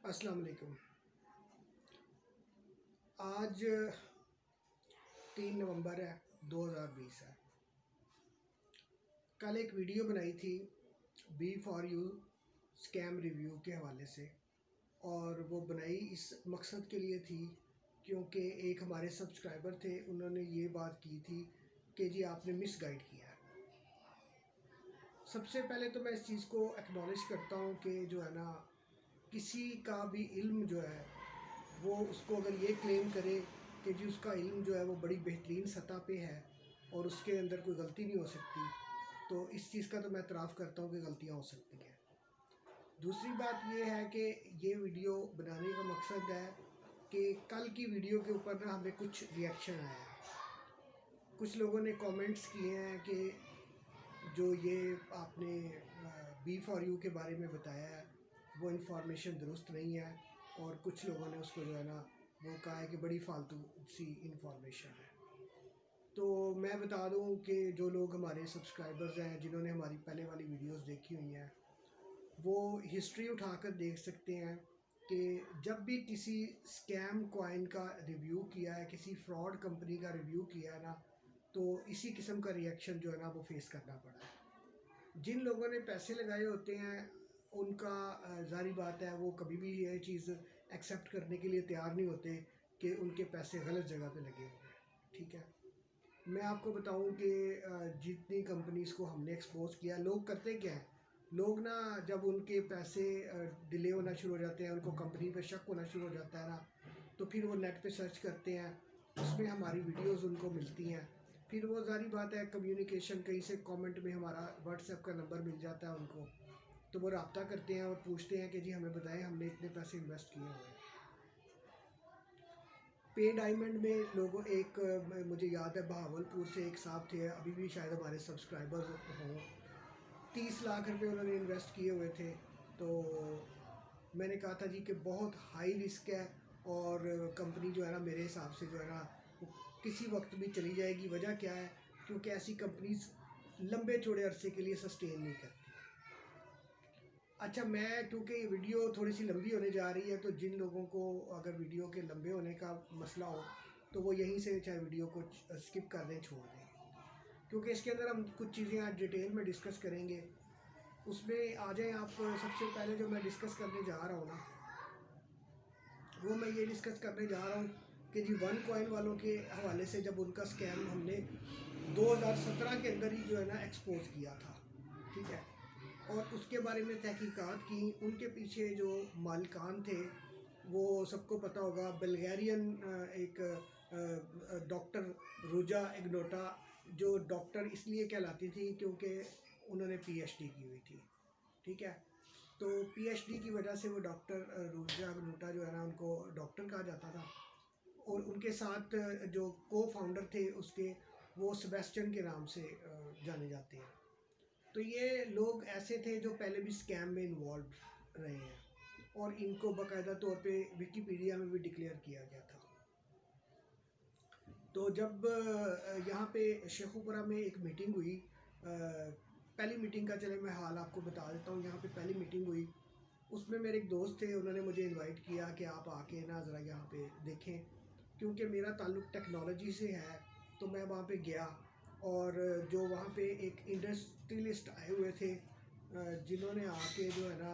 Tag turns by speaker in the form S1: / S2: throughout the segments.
S1: अस्सलाम वालेकुम। आज 3 नवंबर है, 2020 है। कल एक वीडियो बनाई थी B for you scam review के हवाले से, और वो बनाई इस मकसद के लिए थी क्योंकि एक हमारे सब्सक्राइबर थे, उन्होंने ये बात की थी कि जी आपने मिस गाइड किया है। सबसे पहले तो मैं इस चीज़ को एक्नॉलेज करता हूँ कि जो है ना, किसी का भी इल्म जो है वो उसको अगर ये क्लेम करे कि जी उसका इल्म जो है वो बड़ी बेहतरीन सतह पे है और उसके अंदर कोई गलती नहीं हो सकती, तो इस चीज़ का तो मैं एतराफ़ करता हूँ कि गलतियाँ हो सकती हैं। दूसरी बात ये है कि ये वीडियो बनाने का मकसद है कि कल की वीडियो के ऊपर ना हमें कुछ रिएक्शन आया है। कुछ लोगों ने कमेंट्स किए हैं कि जो ये आपने बी फॉर यू के बारे में बताया है वो इन्फॉर्मेशन दुरुस्त नहीं है, और कुछ लोगों ने उसको जो है ना वो कहा है कि बड़ी फालतू सी इन्फॉर्मेशन है। तो मैं बता दूं कि जो लोग हमारे सब्सक्राइबर्स हैं, जिन्होंने हमारी पहले वाली वीडियोस देखी हुई हैं, वो हिस्ट्री उठाकर देख सकते हैं कि जब भी किसी स्कैम कॉइन का रिव्यू किया है, किसी फ्रॉड कंपनी का रिव्यू किया है ना, तो इसी किस्म का रिएक्शन जो है ना वो फेस करना पड़ा है। जिन लोगों ने पैसे लगाए होते हैं उनका ज़ाहिर बात है वो कभी भी ये चीज़ एक्सेप्ट करने के लिए तैयार नहीं होते कि उनके पैसे गलत जगह पे लगे हुए हैं। ठीक है, मैं आपको बताऊं कि जितनी कंपनीज़ को हमने एक्सपोज किया, लोग करते क्या हैं, लोग ना जब उनके पैसे डिले होना शुरू हो जाते हैं, उनको कंपनी पे शक होना शुरू हो जाता है ना, तो फिर वो नेट पे सर्च करते हैं, उसमें हमारी वीडियोस उनको मिलती हैं। फिर वो ज़ाहिर बात है कम्युनिकेशन, कहीं से कमेंट में हमारा व्हाट्सएप का नंबर मिल जाता है उनको, तो वो रब्ता करते हैं और पूछते हैं कि जी हमें बताएं, हमने इतने पैसे इन्वेस्ट किए हुए हैं। पे डायमंड में लोगों एक मुझे याद है बहावलपुर से एक साहब थे, अभी भी शायद हमारे सब्सक्राइबर्स हों, 30 लाख रुपए उन्होंने इन्वेस्ट किए हुए थे। तो मैंने कहा था जी कि बहुत हाई रिस्क है, और कंपनी जो है ना मेरे हिसाब से जो है ना वो किसी वक्त भी चली जाएगी। वजह क्या है, क्योंकि ऐसी कंपनीज लंबे चौड़े अरसे के लिए सस्टेन नहीं करती। अच्छा, मैं क्योंकि ये वीडियो थोड़ी सी लंबी होने जा रही है, तो जिन लोगों को अगर वीडियो के लंबे होने का मसला हो तो वो यहीं से चाहे वीडियो को स्किप कर दें, छोड़ दें, क्योंकि इसके अंदर हम कुछ चीज़ें आज डिटेल में डिस्कस करेंगे। उसमें आ जाएं आप। सबसे पहले जो मैं डिस्कस करने जा रहा हूँ ना, वो मैं ये डिस्कस करने जा रहा हूँ कि जी वन कॉइन वालों के हवाले से जब उनका स्कैम हमने 2017 के अंदर ही जो है ना एक्सपोज किया था। ठीक है, और उसके बारे में तहकीकात की, उनके पीछे जो मालिकान थे वो सबको पता होगा, बल्गेरियन एक डॉक्टर रुजा इग्नोटा, जो डॉक्टर इसलिए कहलाती थी क्योंकि उन्होंने पीएचडी की हुई थी। ठीक है, तो पीएचडी की वजह से वो डॉक्टर रुजा इग्नोटा जो है ना उनको डॉक्टर कहा जाता था, और उनके साथ जो को फाउंडर थे उसके, वो सेबेस्टियन के नाम से जाने जाते हैं। तो ये लोग ऐसे थे जो पहले भी स्कैम में इन्वॉल्व रहे हैं, और इनको बाकायदा तौर पे विकीपीडिया में भी डिक्लेयर किया गया था। तो जब यहाँ पे शेखुपुरा में एक मीटिंग हुई, पहली मीटिंग का चले मैं हाल आपको बता देता हूँ। यहाँ पे पहली मीटिंग हुई, उसमें मेरे एक दोस्त थे, उन्होंने मुझे इनवाइट किया कि आप आके ना ज़रा यहाँ पे देखें, क्योंकि मेरा ताल्लुक़ टेक्नोलॉजी से है। तो मैं वहाँ पे गया, और जो वहाँ पे एक इंडस्ट्रियलिस्ट आए हुए थे, जिन्होंने आके जो है ना,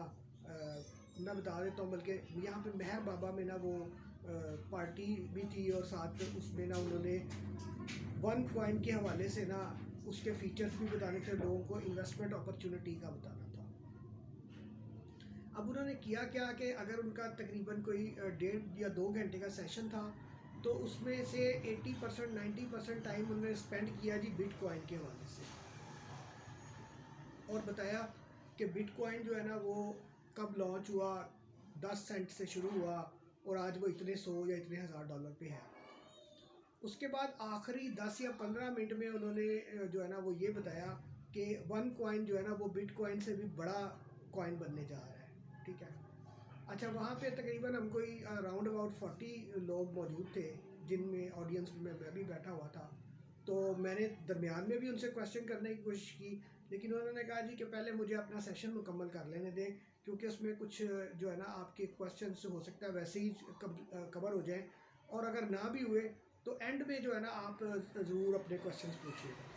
S1: मैं बता देता हूँ, बल्कि यहाँ पे मेहर बाबा में ना वो पार्टी भी थी, और साथ उसमें ना उन्होंने वन कॉइन के हवाले से ना उसके फीचर्स भी बताने थे, लोगों को इन्वेस्टमेंट अपॉर्चुनिटी का बताना था। अब उन्होंने किया क्या कि अगर उनका तकरीबन कोई 1.5 या 2 घंटे का सेशन था, तो उसमें से 80% 90% टाइम उन्होंने स्पेंड किया जी बिटकॉइन के हवाले से, और बताया कि बिटकॉइन जो है ना वो कब लॉन्च हुआ, 10 सेंट से शुरू हुआ, और आज वो इतने 100 या इतने हज़ार डॉलर पे है। उसके बाद आखिरी 10 या 15 मिनट में उन्होंने जो है ना वो ये बताया कि वन कॉइन जो है ना वो बिटकॉइन से भी बड़ा कॉइन बनने जा रहा है। ठीक है, अच्छा, वहाँ पे तकरीबन हम कोई अराउंड अबाउट 40 लोग मौजूद थे, जिनमें ऑडियंस में मैं भी बैठा हुआ था। तो मैंने दरमियान में भी उनसे क्वेश्चन करने की कोशिश की, लेकिन उन्होंने कहा जी कि पहले मुझे अपना सेशन मुकम्मल कर लेने दें, क्योंकि उसमें कुछ जो है ना आपके क्वेश्चन हो सकता है वैसे ही कवर हो जाए, और अगर ना भी हुए तो एंड में जो है ना आप ज़रूर अपने क्वेश्चंस पूछिएगा।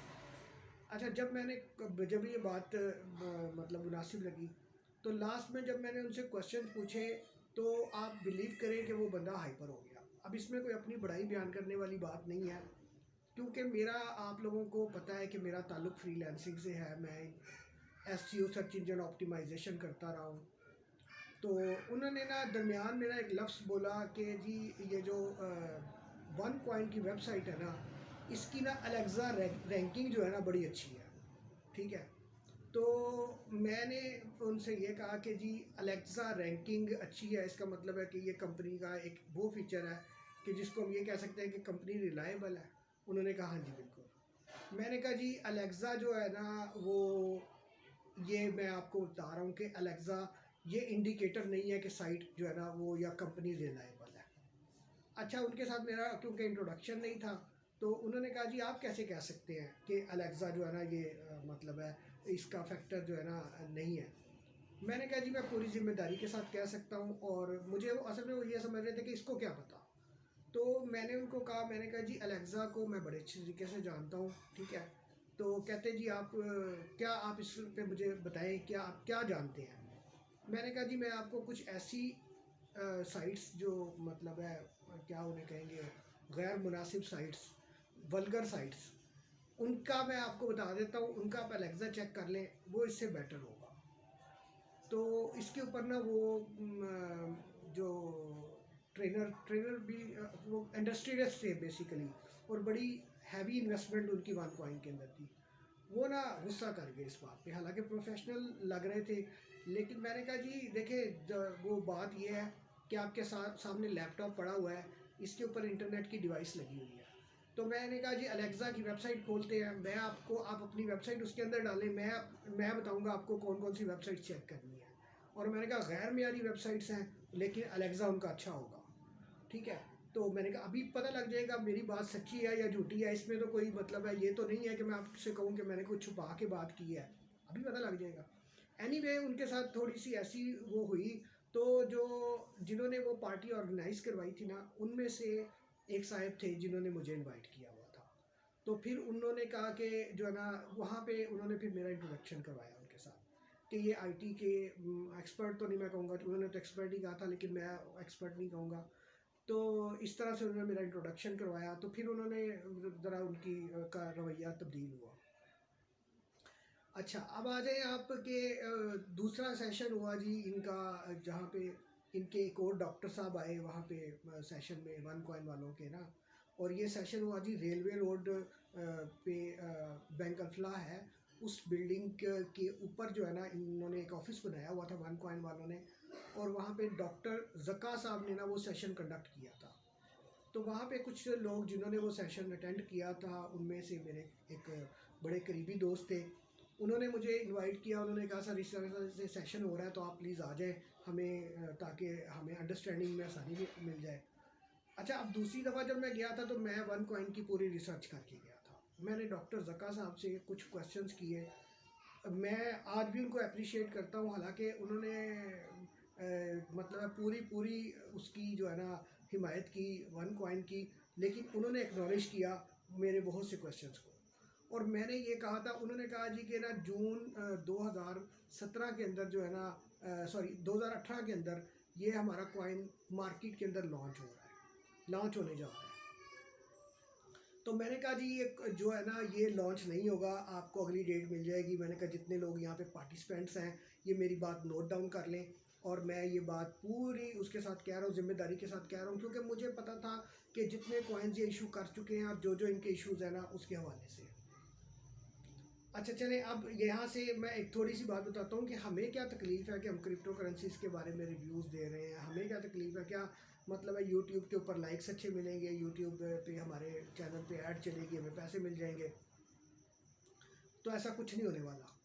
S1: अच्छा, जब ये बात मतलब मुनासिब लगी, तो लास्ट में जब मैंने उनसे क्वेश्चन पूछे तो आप बिलीव करें कि वो बंदा हाइपर हो गया। अब इसमें कोई अपनी बड़ाई बयान करने वाली बात नहीं है, क्योंकि मेरा, आप लोगों को पता है कि मेरा ताल्लुक फ्रीलांसिंग से है। मैं एसईओ सर्च इंजन ऑप्टिमाइजेशन करता रहा हूँ। तो उन्होंने ना दरमियान में ना एक लफ्ज़ बोला कि जी ये जो वन कॉइन की वेबसाइट है ना, इसकी ना अलेक्सा रैंकिंग जो है ना बड़ी अच्छी है। ठीक है, तो मैंने उनसे ये कहा कि जी अलेक्सा रैंकिंग अच्छी है, इसका मतलब है कि ये कंपनी का एक वो फीचर है कि जिसको हम ये कह सकते हैं कि कंपनी रिलायबल है। उन्होंने कहा हाँ जी बिल्कुल। मैंने कहा जी अलेक्सा जो है ना वो, ये मैं आपको बता रहा हूँ कि अलेक्सा ये इंडिकेटर नहीं है कि साइट जो है ना वो या कंपनी रिलायबल है। अच्छा, उनके साथ मेरा क्योंकि इंट्रोडक्शन नहीं था, तो उन्होंने कहा जी आप कैसे कह सकते हैं कि अलेक्सा जो है ना ये मतलब है इसका फैक्टर जो है ना नहीं है। मैंने कहा जी मैं पूरी ज़िम्मेदारी के साथ कह सकता हूँ, और मुझे वो असल में वो ये समझ रहे थे कि इसको क्या पता। तो मैंने उनको कहा, मैंने कहा जी अलेक्सा को मैं बड़े अच्छे तरीके से जानता हूँ। ठीक है, तो कहते जी आप क्या आप इस पे मुझे बताएं, क्या आप क्या जानते हैं। मैंने कहा जी मैं आपको कुछ ऐसी साइट्स जो मतलब है क्या उन्हें कहेंगे, गैर मुनासिब साइट्स, वल्गर साइट्स, उनका मैं आपको बता देता हूँ, उनका आप अलेक्सा चेक कर लें, वो इससे बेटर होगा। तो इसके ऊपर ना वो जो ट्रेनर ट्रेनर भी वो इंडस्ट्रियलिस्ट थे बेसिकली, और बड़ी हैवी इन्वेस्टमेंट उनकी वन कॉइन के अंदर थी। वो ना गुस्सा कर गए इस बात पे, हालांकि प्रोफेशनल लग रहे थे। लेकिन मैंने कहा जी देखिए वो बात ये है कि आपके साथ सामने लैपटॉप पड़ा हुआ है, इसके ऊपर इंटरनेट की डिवाइस लगी हुई है। तो मैंने कहा जी अलेक्सा की वेबसाइट खोलते हैं, मैं आपको, आप अपनी वेबसाइट उसके अंदर डालें, मैं बताऊंगा आपको कौन कौन सी वेबसाइट चेक करनी है। और मैंने कहा गैर मेयारी वेबसाइट्स हैं, लेकिन अलेक्सा उनका अच्छा होगा। ठीक है, तो मैंने कहा अभी पता लग जाएगा मेरी बात सच्ची है या झूठी है, इसमें तो कोई मतलब है, ये तो नहीं है कि मैं आपसे कहूँ कि मैंने कुछ छुपा के बात की है, अभी पता लग जाएगा। एनीवे उनके साथ थोड़ी सी ऐसी वो हुई। तो जो जिन्होंने वो पार्टी ऑर्गेनाइज करवाई थी ना, उनमें से एक साहब थे जिन्होंने मुझे इनवाइट किया हुआ था। तो फिर उन्होंने कहा कि जो है ना वहाँ पे उन्होंने फिर मेरा इंट्रोडक्शन करवाया उनके साथ कि ये आईटी के एक्सपर्ट तो नहीं मैं कहूँगा, उन्होंने तो एक्सपर्ट ही कहा था लेकिन मैं एक्सपर्ट नहीं कहूँगा। तो इस तरह से उन्होंने मेरा इंट्रोडक्शन करवाया, तो फिर उन्होंने ज़रा उनकी का रवैया तब्दील हुआ। अच्छा, अब आ जाए आपके दूसरा सेशन हुआ जी इनका, जहाँ पे इनके एक और डॉक्टर साहब आए वहाँ पे सेशन में वन कॉइन वालों के ना। और ये सेशन हुआ जी रेलवे रोड पे, बैंक अफला है, उस बिल्डिंग के ऊपर जो है ना इन्होंने एक ऑफिस बनाया हुआ था वन कॉइन वालों ने। और वहाँ पे डॉक्टर जक्का साहब ने ना वो सेशन कंडक्ट किया था। तो वहाँ पे कुछ लोग जिन्होंने वो सेशन अटेंड किया था, उनमें से मेरे एक बड़े करीबी दोस्त थे। उन्होंने मुझे इनवाइट किया, उन्होंने कहा सर इस तरह से सेशन हो रहा है तो आप प्लीज़ आ जाएं हमें, ताकि हमें अंडरस्टैंडिंग में आसानी भी मिल जाए। अच्छा, अब दूसरी दफ़ा जब मैं गया था तो मैं वन कॉइन की पूरी रिसर्च करके गया था। मैंने डॉक्टर जक्का साहब से कुछ क्वेश्चंस किए। मैं आज भी उनको अप्रिशिएट करता हूँ, हालांकि उन्होंने मतलब पूरी पूरी उसकी जो है ना हिमायत की वन कॉइन की, लेकिन उन्होंने एक्नॉलेज किया मेरे बहुत से क्वेश्चंस को। और मैंने ये कहा था, उन्होंने कहा जी कि ना जून 2017 के अंदर जो है ना, सॉरी 2018 के अंदर ये हमारा कॉइन मार्केट के अंदर लॉन्च हो रहा है, लॉन्च होने जा रहा है। तो मैंने कहा जी ये जो है ना ये लॉन्च नहीं होगा, आपको अगली डेट मिल जाएगी। मैंने कहा जितने लोग यहाँ पे पार्टिसिपेंट्स हैं ये मेरी बात नोट डाउन कर लें, और मैं ये बात पूरी उसके साथ कह रहा हूँ, जिम्मेदारी के साथ कह रहा हूँ, क्योंकि मुझे पता था कि जितने कॉइन्स ये इशू कर चुके हैं और जो जो इनके इश्यूज़ हैं ना उसके हवाले से। अच्छा चलें, अब यहाँ से मैं एक थोड़ी सी बात बताता हूँ कि हमें क्या तकलीफ़ है कि हम क्रिप्टो करेंसीज़ के बारे में रिव्यूज़ दे रहे हैं। हमें क्या तकलीफ़ है, क्या मतलब है यूट्यूब के ऊपर लाइक्स अच्छे मिलेंगे, यूट्यूब पे हमारे चैनल पे ऐड चलेगी, हमें पैसे मिल जाएंगे। तो ऐसा कुछ नहीं होने वाला।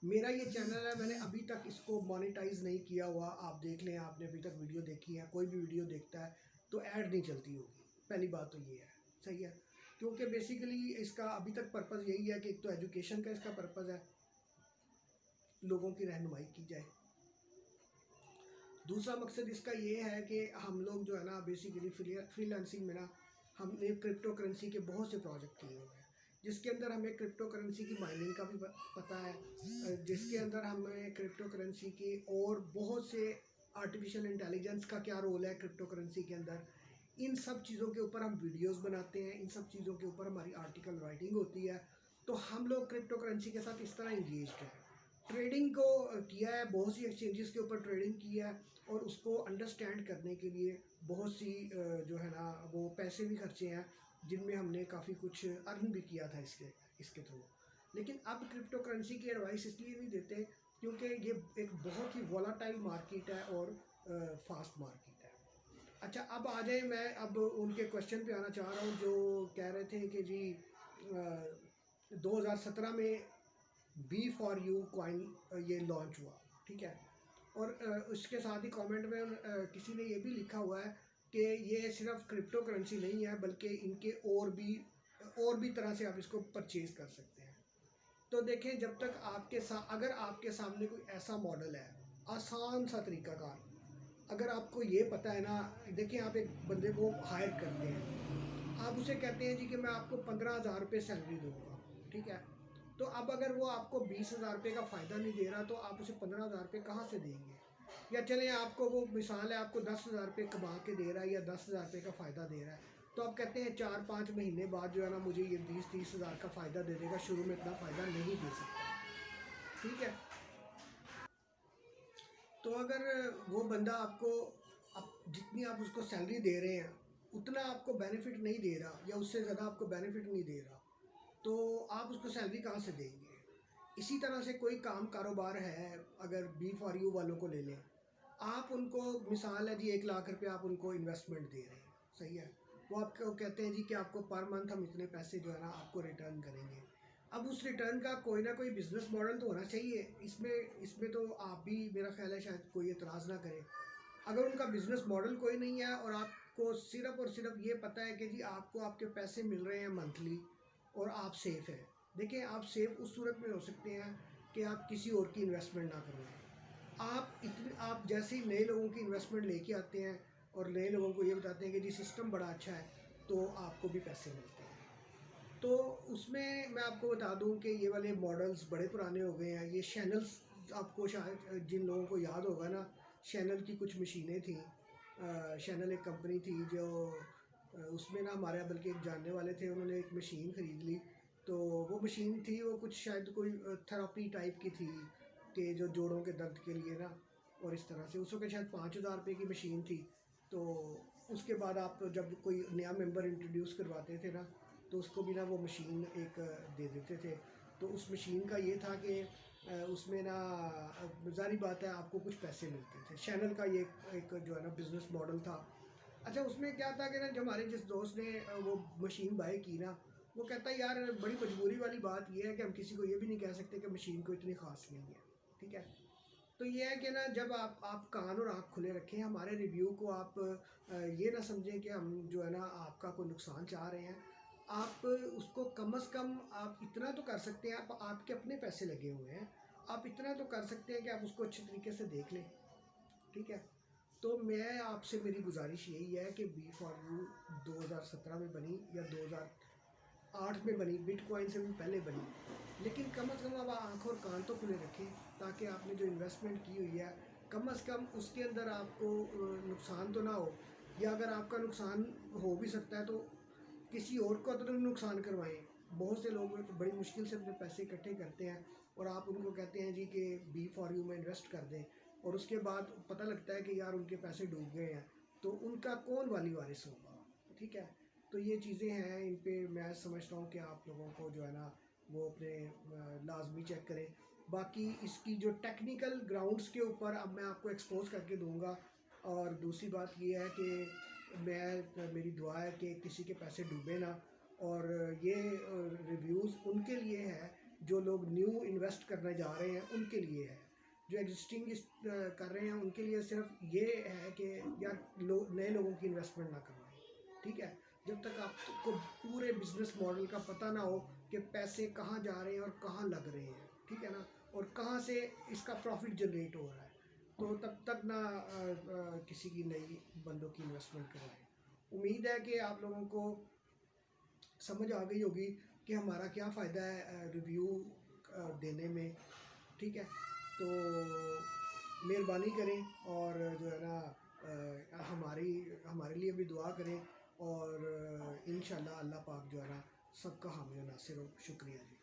S1: मेरा ये चैनल है, मैंने अभी तक इसको मोनेटाइज नहीं किया हुआ। आप देख लें, आपने अभी तक वीडियो देखी है, कोई भी वीडियो देखता है तो ऐड नहीं चलती होगी, पहली बात तो ये है। सही है, क्योंकि बेसिकली इसका अभी तक पर्पज़ यही है कि एक तो एजुकेशन का इसका पर्पज़ है, लोगों की रहनुमाई की जाए। दूसरा मकसद इसका ये है कि हम लोग जो है ना बेसिकली फ्रीलांसिंग में ना हमने क्रिप्टो करेंसी के बहुत से प्रोजेक्ट किए हुए हैं, जिसके अंदर हमें क्रिप्टो करेंसी की माइनिंग का भी पता है, जिसके अंदर हमें क्रिप्टो करेंसी की और बहुत से आर्टिफिशियल इंटेलिजेंस का क्या रोल है क्रिप्टो करेंसी के अंदर, इन सब चीज़ों के ऊपर हम वीडियोस बनाते हैं, इन सब चीज़ों के ऊपर हमारी आर्टिकल राइटिंग होती है। तो हम लोग क्रिप्टो करेंसी के साथ इस तरह इंगेज्ड हैं, ट्रेडिंग को किया है, बहुत सी एक्सचेंजेस के ऊपर ट्रेडिंग किया है, और उसको अंडरस्टैंड करने के लिए बहुत सी जो है ना वो पैसे भी खर्चे हैं, जिनमें हमने काफ़ी कुछ अर्न भी किया था इसके थ्रू। लेकिन अब क्रिप्टो करेंसी की एडवाइस इसलिए नहीं देते क्योंकि ये एक बहुत ही वॉलाटाइल मार्केट है और फास्ट मार्केट है। अच्छा, अब आ जाए, मैं अब उनके क्वेश्चन पे आना चाह रहा हूँ जो कह रहे थे कि जी 2017 में बी फॉर यू कॉइन ये लॉन्च हुआ, ठीक है। और उसके साथ ही कमेंट में किसी ने ये भी लिखा हुआ है कि ये सिर्फ क्रिप्टो करेंसी नहीं है बल्कि इनके और भी तरह से आप इसको परचेज़ कर सकते हैं। तो देखें, जब तक अगर आपके सामने कोई ऐसा मॉडल है, आसान सा तरीकाकार, अगर आपको ये पता है ना, देखिए आप एक बंदे को हायर करते हैं, आप उसे कहते हैं जी कि मैं आपको 15,000 रुपये सैलरी दूंगा, ठीक है। तो अब अगर वो आपको 20,000 रुपये का फ़ायदा नहीं दे रहा तो आप उसे 15,000 रुपये कहाँ से देंगे? या चलें, आपको वो मिसाल है, आपको 10,000 रुपये कमा के दे रहा है या 10,000 रुपये का फ़ायदा दे रहा है, तो आप कहते हैं 4-5 महीने बाद जो है ना मुझे ये 20-30 हज़ार का फ़ायदा दे देगा, शुरू में इतना फ़ायदा नहीं दे सकता, ठीक है। तो अगर वो बंदा आपको जितनी आप उसको सैलरी दे रहे हैं उतना आपको बेनिफिट नहीं दे रहा या उससे ज़्यादा आपको बेनिफिट नहीं दे रहा, तो आप उसको सैलरी कहाँ से देंगे? इसी तरह से कोई काम कारोबार है, अगर बी फॉर यू वालों को ले लें, आप उनको मिसाल है जी 1 लाख रुपये आप उनको इन्वेस्टमेंट दे रहे हैं, सही है। वो आपको कहते हैं जी कि आपको पर मंथ हम इतने पैसे जो है ना आपको रिटर्न करेंगे। अब उस रिटर्न का कोई ना कोई बिजनेस मॉडल तो होना चाहिए, इसमें इसमें तो आप भी, मेरा ख्याल है शायद कोई एतराज़ ना करे। अगर उनका बिजनेस मॉडल कोई नहीं है और आपको सिर्फ और सिर्फ ये पता है कि जी आपको आपके पैसे मिल रहे हैं मंथली और आप सेफ़ हैं, देखिए आप सेफ़ उस सूरत में हो सकते हैं कि आप किसी और की इन्वेस्टमेंट ना करवाएं। आप जैसे ही नए लोगों की इन्वेस्टमेंट लेके आते हैं और नए लोगों को ये बताते हैं कि जी सिस्टम बड़ा अच्छा है, तो आपको भी पैसे मिलते हैं। तो उसमें मैं आपको बता दूं कि ये वाले मॉडल्स बड़े पुराने हो गए हैं। ये शैनल्स, आपको शायद जिन लोगों को याद होगा ना, शैनल की कुछ मशीनें थी, शैनल एक कंपनी थी जो उसमें ना हमारे यहाँ बल्कि एक जानने वाले थे, उन्होंने एक मशीन ख़रीद ली। तो वो मशीन थी, वो कुछ शायद कोई थेरापी टाइप की थी कि जो जोड़ों के दर्द के लिए ना, और इस तरह से उस वक्त शायद 5,000 रुपये की मशीन थी। तो उसके बाद आप जब कोई नया मेंबर इंट्रोड्यूस करवाते थे ना, तो उसको भी ना वो मशीन एक दे देते थे। तो उस मशीन का ये था कि उसमें ना ज़ाहिर बात है आपको कुछ पैसे मिलते थे। चैनल का ये एक जो है ना बिज़नेस मॉडल था। अच्छा, उसमें क्या था कि ना जब हमारे जिस दोस्त ने वो मशीन बाय की ना, वो कहता है यार बड़ी मजबूरी वाली बात ये है कि हम किसी को ये भी नहीं कह सकते कि मशीन को इतनी ख़ास नहीं है, ठीक है। तो ये है कि ना जब आप कान और आँख खुले रखें, हमारे रिव्यू को आप ये ना समझें कि हम जो है ना आपका कोई नुकसान चाह रहे हैं। आप उसको कम से कम आप इतना तो कर सकते हैं, आपके अपने पैसे लगे हुए हैं, आप इतना तो कर सकते हैं कि आप उसको अच्छे तरीके से देख लें, ठीक है। तो मैं आपसे, मेरी गुजारिश यही है कि बी फॉर यू 2017 में बनी या 2008 में बनी, बिटकॉइन से भी पहले बनी, लेकिन कम से कम अब आँख और कान तो खुले रखें ताकि आपने जो इन्वेस्टमेंट की हुई है कम से कम उसके अंदर आपको नुकसान तो ना हो, या अगर आपका नुकसान हो भी सकता है तो किसी और को तो नुकसान करवाएं। बहुत से लोग बड़ी मुश्किल से अपने पैसे इकट्ठे करते हैं और आप उनको कहते हैं जी कि बी फॉर यू में इन्वेस्ट कर दें, और उसके बाद पता लगता है कि यार उनके पैसे डूब गए हैं, तो उनका कौन वाली वारिस होगा, ठीक है। तो ये चीज़ें हैं, इन पे मैं समझता हूँ कि आप लोगों को जो है ना वो अपने लाजमी चेक करें। बाकी इसकी जो टेक्निकल ग्राउंड्स के ऊपर अब मैं आपको एक्सपोज करके दूंगा। और दूसरी बात ये है कि मेरी दुआ है कि किसी के पैसे डूबे ना, और ये रिव्यूज़ उनके लिए है जो लोग न्यू इन्वेस्ट करने जा रहे हैं, उनके लिए है। जो एग्जिस्टिंग कर रहे हैं उनके लिए सिर्फ ये है कि यार नए लोगों की इन्वेस्टमेंट ना करवाएं, ठीक है। जब तक आपको पूरे बिजनेस मॉडल का पता ना हो कि पैसे कहाँ जा रहे हैं और कहाँ लग रहे हैं, ठीक है ना, और कहाँ से इसका प्रॉफिट जनरेट हो रहा है, तो तब तक ना किसी की नई बंदों की इन्वेस्टमेंट करवाएं। उम्मीद है कि आप लोगों को समझ आ गई होगी कि हमारा क्या फ़ायदा है रिव्यू देने में। ठीक है, तो मेहरबानी करें और जो है ना हमारे लिए भी दुआ करें और इंशाल्लाह अल्लाह पाक जो है ना सबका हामी और नासिर हो। शुक्रिया जी।